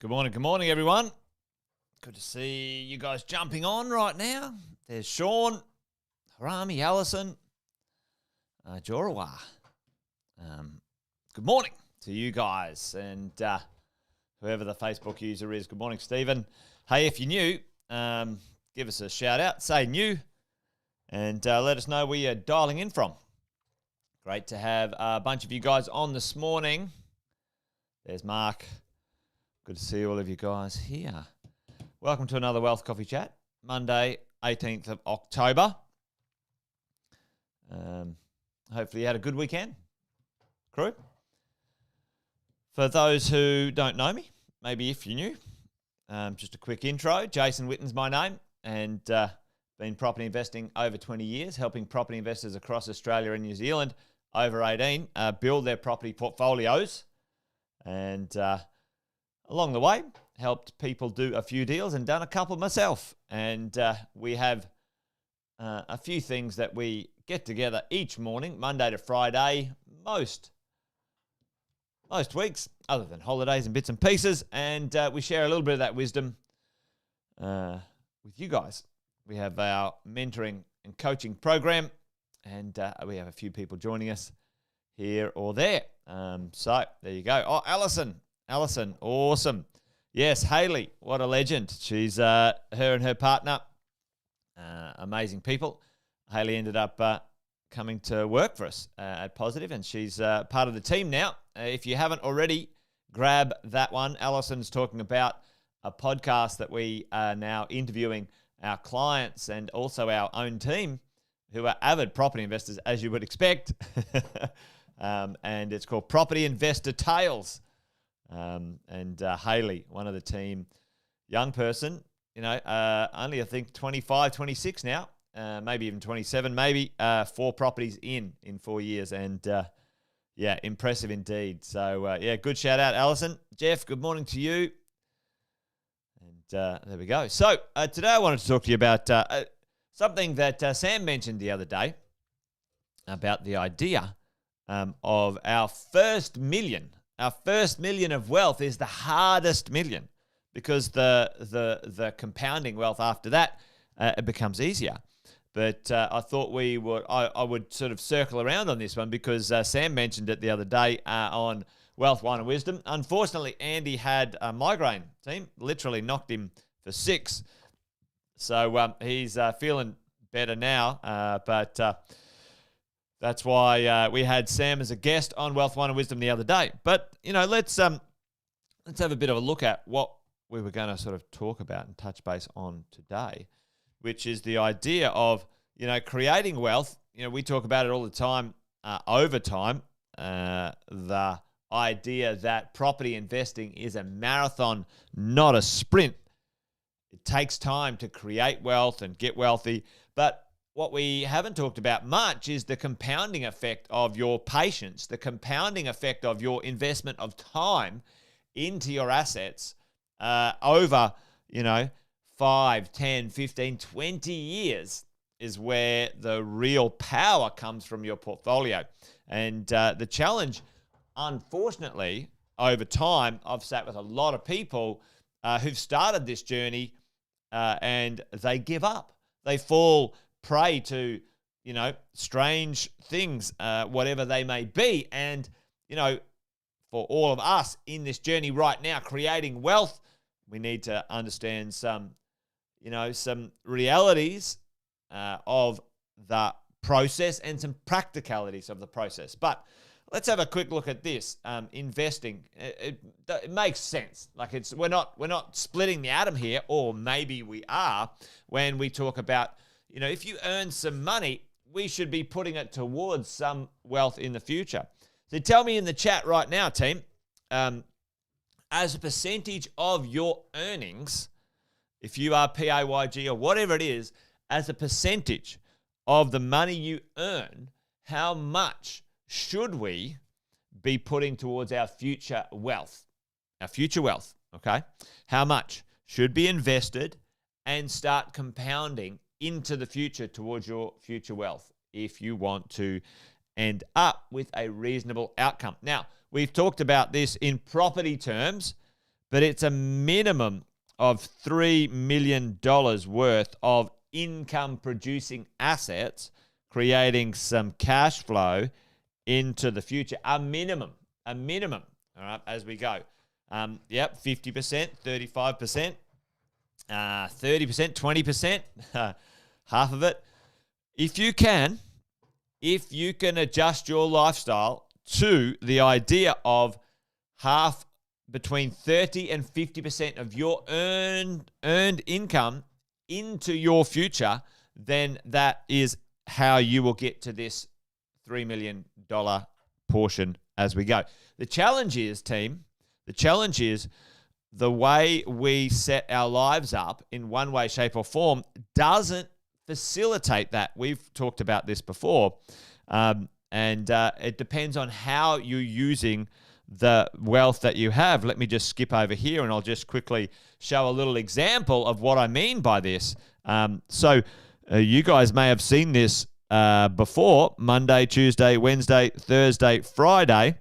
Good morning, everyone. Good to see you guys jumping on right now. There's Sean, Harami, Allison, Jorawa. Good morning to you guys and whoever the Facebook user is. Good morning, Stephen. Hey, if you're new, give us a shout out, say new, and let us know where you're dialing in from. Great to have a bunch of you guys on this morning. There's Mark. Good to see all of you guys here. Welcome to another Wealth Coffee Chat, Monday, 18th of October. Hopefully you had a good weekend, crew. For those who don't know me, maybe if you're new, just a quick intro. Jason Witten's my name, and been property investing over 20 years, helping property investors across Australia and New Zealand over 18 build their property portfolios, and along the way, helped people do a few deals and done a couple myself. And we have a few things that we get together each morning, Monday to Friday, most weeks, other than holidays and bits and pieces. And we share a little bit of that wisdom with you guys. We have our mentoring and coaching program, and we have a few people joining us here or there. So there you go. Oh, Allison, awesome. Yes, Haley, what a legend. She's her and her partner, amazing people. Haley ended up coming to work for us at Positive, and she's part of the team now. If you haven't already, grab that one. Allison's talking about a podcast that we are now interviewing our clients and also our own team who are avid property investors, as you would expect. And it's called Property Investor Tales. And Haley, one of the team, young person, only I think 25, 26 now, maybe even 27, maybe 4 properties in 4 years. And yeah, impressive indeed. So yeah, good shout out, Allison. Jeff, good morning to you. And there we go. So today I wanted to talk to you about something that Sam mentioned the other day about the idea of our first million. Our first million of wealth is the hardest million because the compounding wealth after that, it becomes easier. But I thought I would sort of circle around on this one because Sam mentioned it the other day on Wealth, Wine and Wisdom. Unfortunately, Andy had a migraine, team, literally knocked him for 6. So he's feeling better now, but that's why we had Sam as a guest on Wealth, Wine and Wisdom the other day. But, let's have a bit of a look at what we were going to sort of talk about and touch base on today, which is the idea of, creating wealth. We talk about it all the time, over time, the idea that property investing is a marathon, not a sprint. It takes time to create wealth and get wealthy, but what we haven't talked about much is the compounding effect of your patience, the compounding effect of your investment of time into your assets over, 5, 10, 15, 20 years is where the real power comes from your portfolio. And the challenge, unfortunately, over time, I've sat with a lot of people who've started this journey and they give up. They fall prey to, strange things, whatever they may be. And, for all of us in this journey right now, creating wealth, we need to understand some realities of the process and some practicalities of the process. But let's have a quick look at this. Investing, it makes sense. Like we're not splitting the atom here, or maybe we are when we talk about, if you earn some money, we should be putting it towards some wealth in the future. So tell me in the chat right now, team, as a percentage of your earnings, if you are PAYG or whatever it is, as a percentage of the money you earn, how much should we be putting towards our future wealth? Our future wealth, okay? How much should be invested and start compounding into the future towards your future wealth if you want to end up with a reasonable outcome? Now, we've talked about this in property terms, but it's a minimum of $3 million worth of income-producing assets, creating some cash flow into the future. A minimum, all right, as we go. 50%, 35%, 30%, 20%, half of it. If you can adjust your lifestyle to the idea of half, between 30 and 50% of your earned income into your future, then that is how you will get to this $3 million portion as we go. The challenge is, team, the way we set our lives up in one way, shape, or form doesn't facilitate that. We've talked about this before. And it depends on how you're using the wealth that you have. Let me just skip over here and I'll just quickly show a little example of what I mean by this. So you guys may have seen this before: Monday, Tuesday, Wednesday, Thursday, Friday.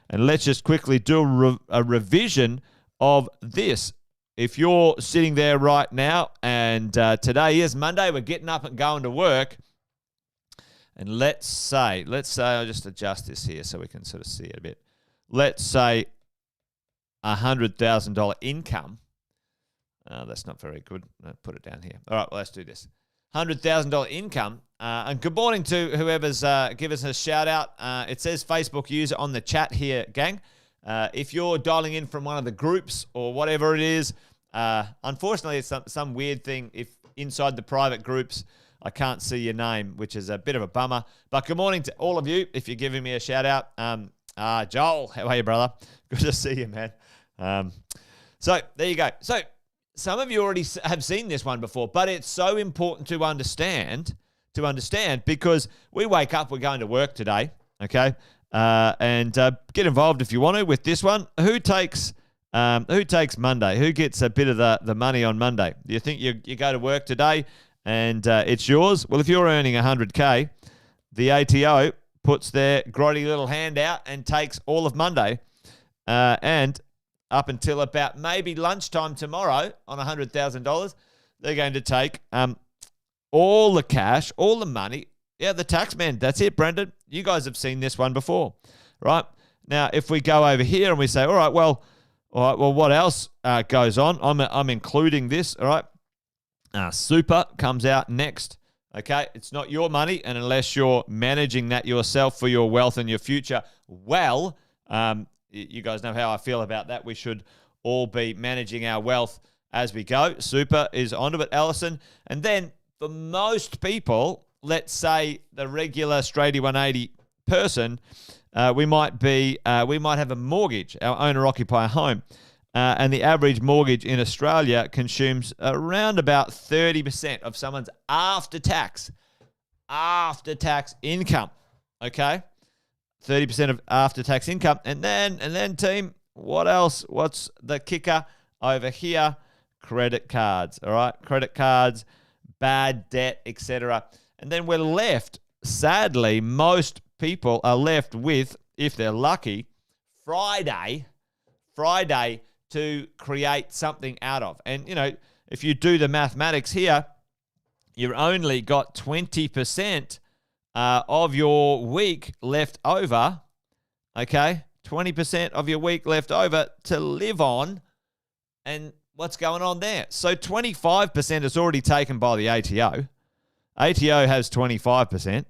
And let's just quickly do a revision of this. If you're sitting there right now and today is Monday, we're getting up and going to work. And let's say I'll just adjust this here so we can sort of see it a bit. Let's say $100,000 income. That's not very good. I'll put it down here. All right, well, let's do this. $100,000 income. And good morning to whoever's give us a shout out. It says Facebook user on the chat here, gang. If you're dialing in from one of the groups or whatever it is, unfortunately, it's some weird thing. If inside the private groups, I can't see your name, which is a bit of a bummer. But good morning to all of you. If you're giving me a shout out, Joel, how are you, brother? Good to see you, man. So there you go. So some of you already have seen this one before, but it's so important to understand because we wake up, we're going to work today, okay? And get involved if you want to with this one. Who takes Monday? Who gets a bit of the money on Monday? Do you think you go to work today and it's yours? Well, if you're earning 100K, the ATO puts their grotty little hand out and takes all of Monday, and up until about maybe lunchtime tomorrow on $100,000, they're going to take all the cash, all the money. Yeah, the tax man. That's it, Brendan. You guys have seen this one before, right? Now, if we go over here and we say, all right, well, what else goes on? I'm including this, all right? Super comes out next. Okay, it's not your money, and unless you're managing that yourself for your wealth and your future, well, you guys know how I feel about that. We should all be managing our wealth as we go. Super is onto it, Allison. And then for most people, let's say the regular Straighty 180 person, we might have a mortgage, our owner-occupier home. And the average mortgage in Australia consumes around about 30% of someone's after-tax income, okay? 30% of after-tax income. And then, team, what else? What's the kicker over here? Credit cards, all right? Credit cards, bad debt, etc. And then we're left, sadly, most people are left with, if they're lucky, Friday to create something out of. And, you know, if you do the mathematics here, you've only got 20% of your week left over, okay? 20% of your week left over to live on. And what's going on there? So 25% is already taken by the ATO. ATO has 25%,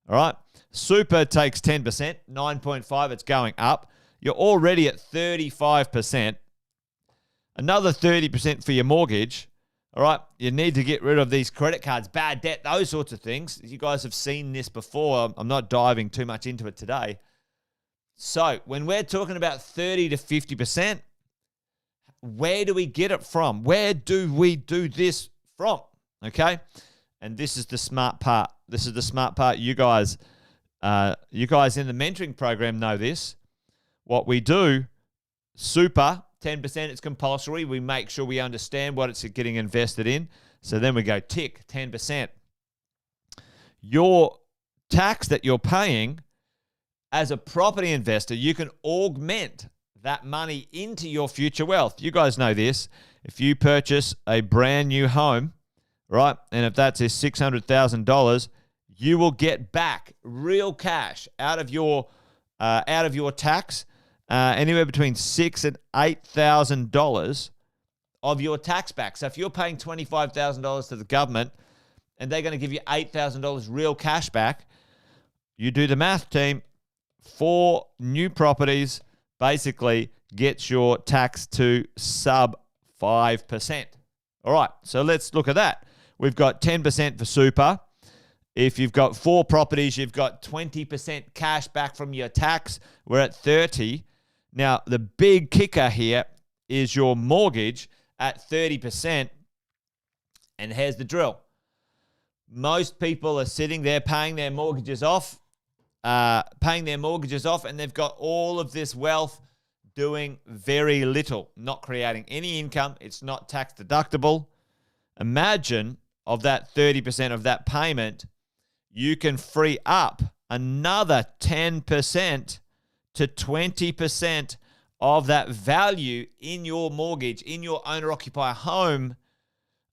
all right? Super takes 10%, 9.5, it's going up. You're already at 35%. Another 30% for your mortgage, all right? You need to get rid of these credit cards, bad debt, those sorts of things. You guys have seen this before. I'm not diving too much into it today. So when we're talking about 30 to 50%, where do we get it from? Where do we do this from, okay? And this is the smart part. This is the smart part. You guys in the mentoring program know this. What we do, super, 10%, it's compulsory. We make sure we understand what it's getting invested in. So then we go tick, 10%. Your tax that you're paying as a property investor, you can augment that money into your future wealth. You guys know this. If you purchase a brand new home, right, and if that's $600,000, you will get back real cash out of your tax, anywhere between $6,000 and $8,000 of your tax back. So if you're paying $25,000 to the government and they're going to give you $8,000 real cash back, you do the math, team. 4 new properties basically gets your tax to sub 5%. All right, so let's look at that. We've got 10% for super. If you've got 4 properties, you've got 20% cash back from your tax. We're at 30. Now, the big kicker here is your mortgage at 30%. And here's the drill. Most people are sitting there paying their mortgages off, and they've got all of this wealth doing very little, not creating any income. It's not tax deductible. Imagine of that 30% of that payment, you can free up another 10% to 20% of that value in your mortgage, in your owner-occupier home.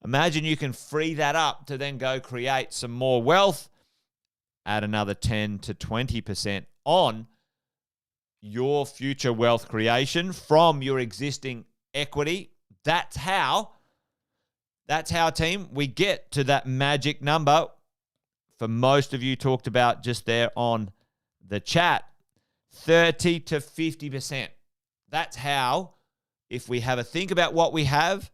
Imagine you can free that up to then go create some more wealth, add another 10 to 20% on your future wealth creation from your existing equity. That's how, team, we get to that magic number for most of you talked about just there on the chat, 30 to 50%. That's how, if we have a think about what we have,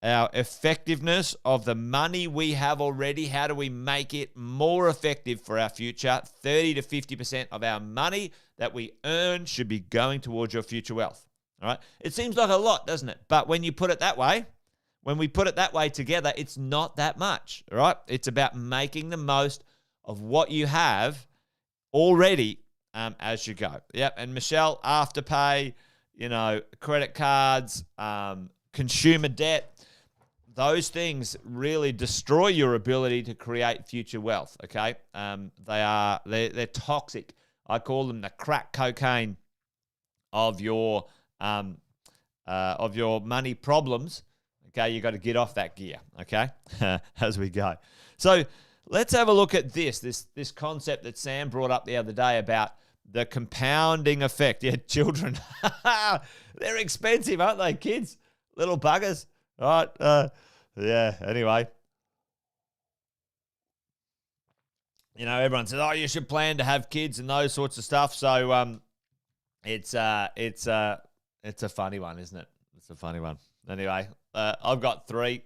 our effectiveness of the money we have already, how do we make it more effective for our future? 30 to 50% of our money that we earn should be going towards your future wealth. All right? It seems like a lot, doesn't it? But when you put it that way, when we put it that way together, it's not that much, all right? It's about making the most of what you have already as you go. Yep, and Michelle, Afterpay, credit cards, consumer debt, those things really destroy your ability to create future wealth, okay? They're toxic. I call them the crack cocaine of your money problems. Okay, you got to get off that gear, okay, as we go. So let's have a look at this concept that Sam brought up the other day about the compounding effect. Yeah, children, they're expensive, aren't they, kids? Little buggers, all right? Yeah, anyway. Everyone says, oh, you should plan to have kids and those sorts of stuff. So it's a funny one, isn't it? It's a funny one. Anyway, I've got 3.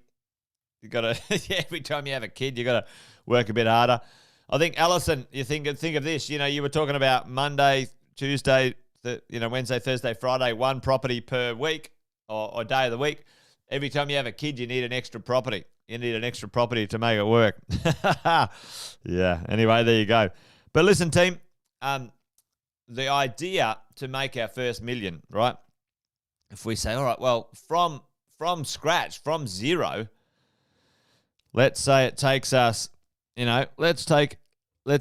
You got to every time you have a kid, you got to work a bit harder. I think, Alison, you think of this. You were talking about Monday, Tuesday, Wednesday, Thursday, Friday, 1 property per week or day of the week. Every time you have a kid, you need an extra property. You need an extra property to make it work. Yeah. Anyway, there you go. But listen, team, the idea to make our first million, right? If we say, all right, well, from scratch, from zero, let's say it takes us, let's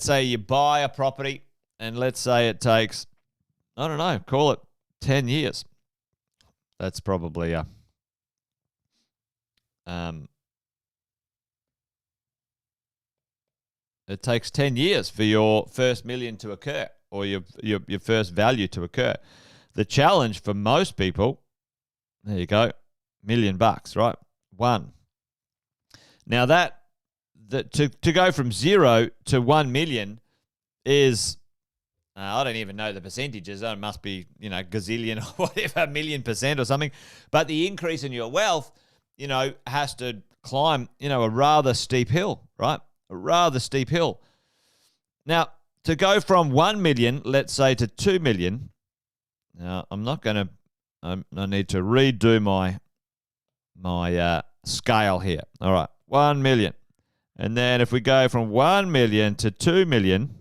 say you buy a property and let's say it takes, I don't know, call it 10 years. That's probably it takes 10 years for your first million to occur or your first value to occur. The challenge for most people, there you go, $1 million, right? 1. Now that to go from 0 to 1 million is, I don't even know the percentages. It must be, gazillion or whatever, 1,000,000% or something. But the increase in your wealth, has to climb, a rather steep hill, right? A rather steep hill. Now, to go from 1 million, let's say, to 2 million. Now, I need to redo my scale here. All right, 1 million. And then if we go from 1 million to 2 million,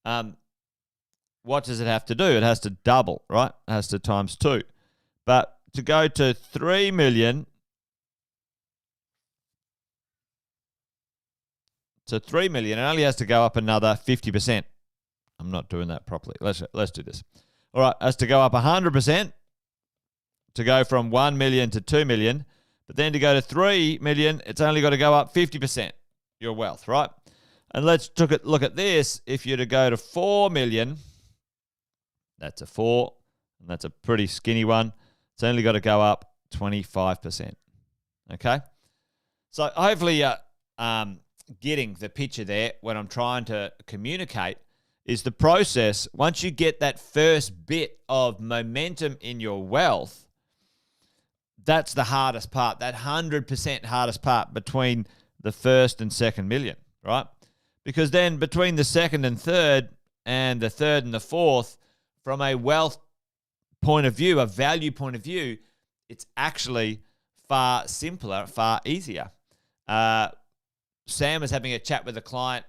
what does it have to do? It has to double, right? It has to times 2. But to go to 3 million, it only has to go up another 50%. I'm not doing that properly. Let's do this. All right, has to go up 100% to go from 1 million to 2 million. But then to go to 3 million, it's only got to go up 50%, your wealth, right? And let's look at this. If you're to go to 4 million, that's a 4, and that's a pretty skinny one. It's only got to go up 25%, okay? So hopefully you're getting the picture there. What I'm trying to communicate is the process. Once you get that first bit of momentum in your wealth, that's the hardest part, that 100% hardest part between the first and second million, right? Because then between the second and third and the third and the fourth, from a wealth point of view, a value point of view, it's actually far simpler, far easier. Sam was having a chat with a client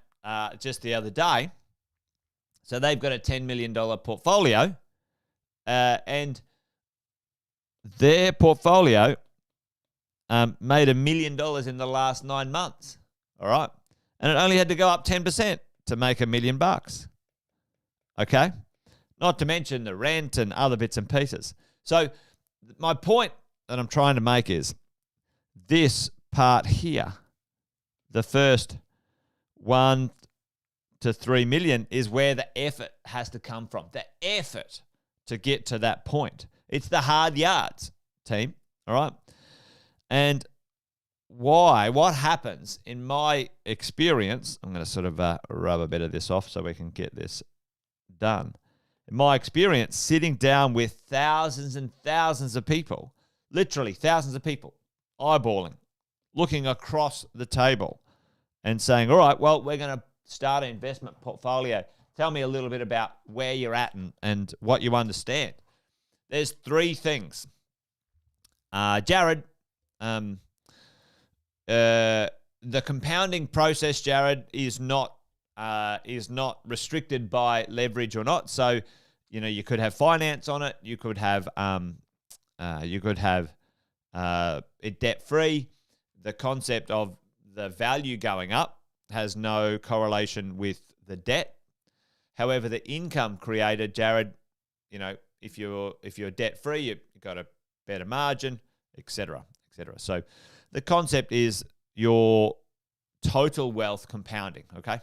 just the other day. So they've got a $10 million portfolio, and their portfolio made $1 million in the last 9 months. All right. And it only had to go up 10% to make $1 million. Okay. Not to mention the rent and other bits and pieces. So my point that I'm trying to make is this part here, the first 1 to 3 million, is where the effort has to come from. The effort to get to that point. It's the hard yards, team. All right. And why? What happens in my experience? I'm going to sort of rub a bit of this off so we can get this done. In my experience, sitting down with thousands and thousands of people, literally thousands of people, eyeballing, looking across the table and saying, all right, well, we're going to start an investment portfolio. Tell me a little bit about where you're at and what you understand. There's 3 things. Jared, the compounding process, Jared, is not restricted by leverage or not. So, you could have finance on it. You could have it debt free. The concept of the value going up has no correlation with the debt. However, the income created, Jared, if you're debt free, you've got a better margin, etc., etc. So the concept is your total wealth compounding. Okay,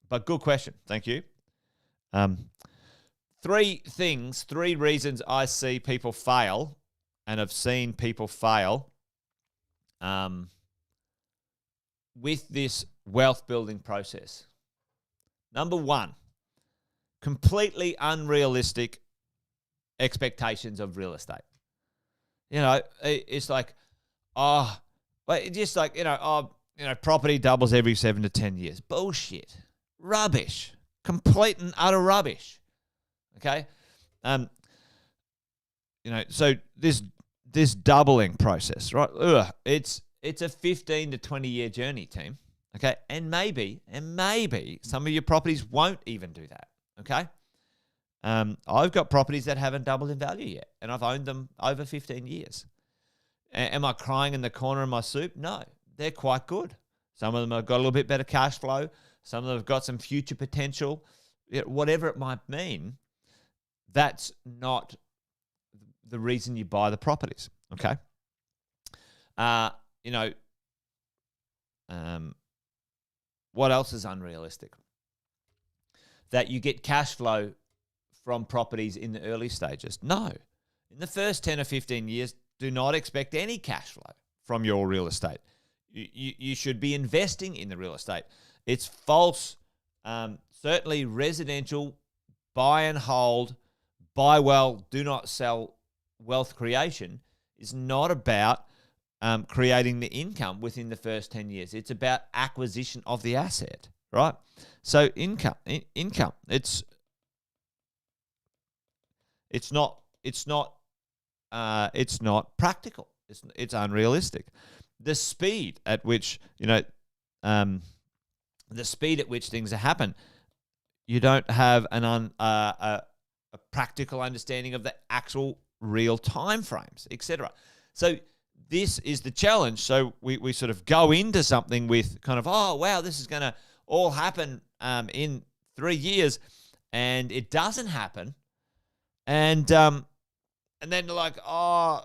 but good question. Thank you. 3 reasons I see people fail, and I've seen people fail with this wealth building process. Number 1, completely unrealistic expectations of real estate. It's like, property doubles every 7 to 10 years. Bullshit. Rubbish. Complete and utter rubbish. Okay? So this doubling process, right? It's a 15 to 20 year journey, team. Okay? And maybe some of your properties won't even do that. Okay? I've got properties that haven't doubled in value yet, and I've owned them over 15 years. Am I crying in the corner of my soup? No, they're quite good. Some of them have got a little bit better cash flow. Some of them have got some future potential. Whatever it might mean, that's not the reason you buy the properties, okay? What else is unrealistic? That you get cash flow from properties in the early stages. No. In the first 10 or 15 years, do not expect any cash flow from your real estate. You should be investing in the real estate. It's false. Certainly residential, buy and hold, buy well, do not sell wealth creation is not about creating the income within the first 10 years. It's about acquisition of the asset, right? So income. It's not practical. It's unrealistic. The speed at which things happen, you don't have a practical understanding of the actual real time frames, etc. So this is the challenge. So we sort of go into something with kind of, oh wow, this is going to all happen in 3 years, and it doesn't happen. And then they're like, oh,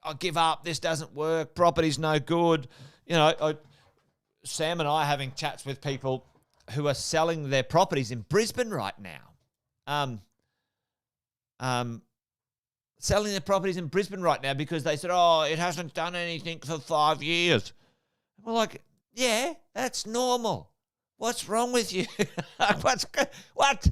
I'll give up. This doesn't work. Property's no good. Sam and I are having chats with people who are selling their properties in Brisbane right now. Selling their properties in Brisbane right now because they said, oh, it hasn't done anything for 5 years. We're like, yeah, that's normal. What's wrong with you? What?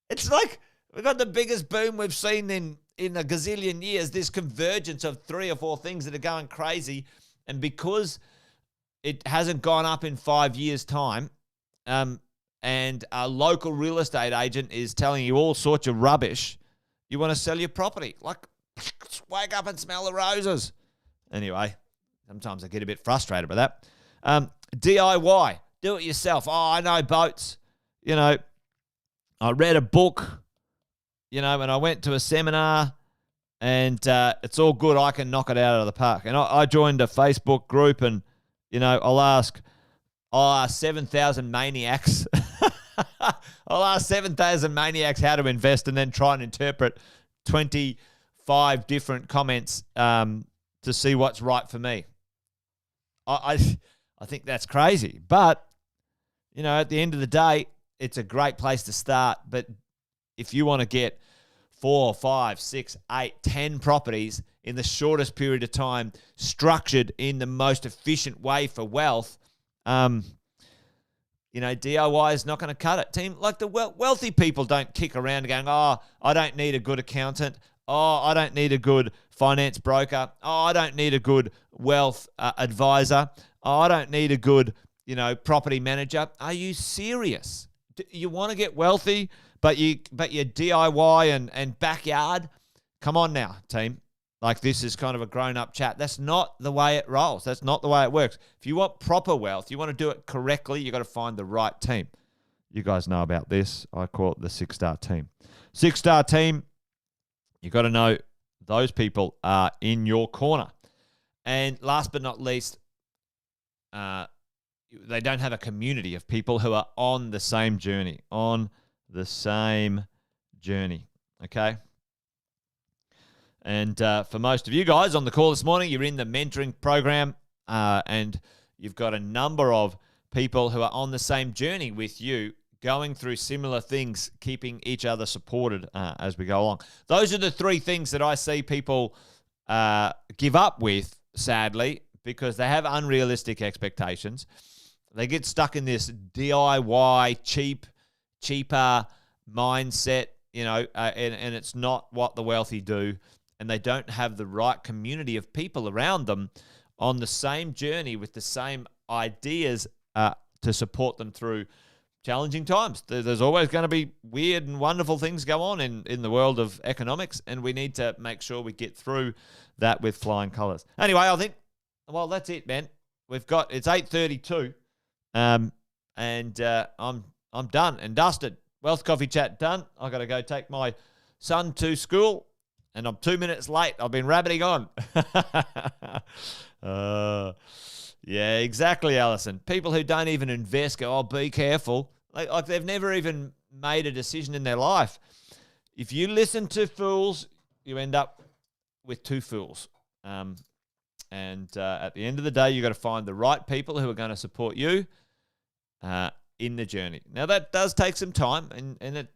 It's like we've got the biggest boom we've seen in a gazillion years, this convergence of 3 or 4 things that are going crazy. And because it hasn't gone up in 5 years' time, and a local real estate agent is telling you all sorts of rubbish, you want to sell your property. Like, wake up and smell the roses. Anyway, sometimes I get a bit frustrated by that. DIY, do it yourself. Oh, I know boats. I read a book, and I went to a seminar, and it's all good. I can knock it out of the park. And I joined a Facebook group, and, I'll ask 7,000 maniacs. I'll ask 7,000 maniacs how to invest and then try and interpret 25 different comments to see what's right for me. I think that's crazy. But, at the end of the day, it's a great place to start. But if you want to get 4, 5, 6, 8, 10 properties in the shortest period of time, structured in the most efficient way for wealth, DIY is not going to cut it. Team, like the wealthy people don't kick around going, oh, I don't need a good accountant. Oh, I don't need a good finance broker. Oh, I don't need a good wealth advisor. Oh, I don't need a good, property manager. Are you serious? You want to get wealthy, but your DIY and backyard? Come on now, team. Like, this is kind of a grown-up chat. That's not the way it rolls. That's not the way it works. If you want proper wealth, you want to do it correctly, you got to find the right team. You guys know about this. I call it the 6-star team. 6-star team, you got to know those people are in your corner. And last but not least, they don't have a community of people who are on the same journey. Okay? And for most of you guys on the call this morning, you're in the mentoring program, and you've got a number of people who are on the same journey with you, going through similar things, keeping each other supported as we go along. Those are the 3 things that I see people give up with, sadly, because they have unrealistic expectations. They get stuck in this DIY, cheaper mindset, and it's not what the wealthy do. And they don't have the right community of people around them on the same journey with the same ideas to support them through challenging times. There's always going to be weird and wonderful things go on in the world of economics, and we need to make sure we get through that with flying colours. Anyway, I think, well, that's it, man. It's 8:32, and I'm done and dusted. Wealth Coffee Chat done. I got to go take my son to school. And I'm 2 minutes late. I've been rabbiting on. Yeah, exactly, Alison. People who don't even invest go, oh, be careful. Like they've never even made a decision in their life. If you listen to fools, you end up with 2 fools. At the end of the day, you've got to find the right people who are going to support you in the journey. Now, that does take some time, and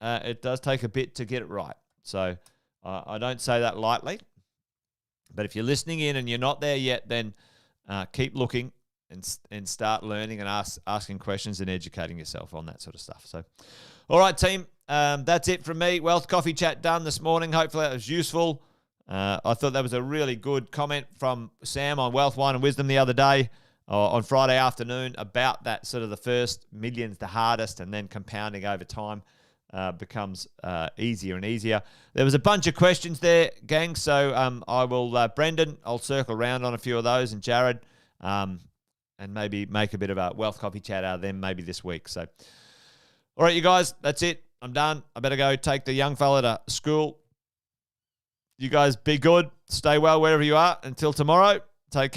it does take a bit to get it right. So I don't say that lightly. But if you're listening in and you're not there yet, then keep looking and start learning and asking questions and educating yourself on that sort of stuff. So, all right, team, that's it from me. Wealth Coffee Chat done this morning. Hopefully that was useful. I thought that was a really good comment from Sam on Wealth, Wine and Wisdom the other day on Friday afternoon about that sort of the first million's the hardest, and then compounding over time becomes easier and easier. There was a bunch of questions there, gang, so I will, Brendan, I'll circle around on a few of those, and Jared, and maybe make a bit of a Wealth Coffee Chat out of them maybe this week. So, all right, you guys, that's it. I'm done. I better go take the young fella to school. You guys be good. Stay well wherever you are. Until tomorrow, take care.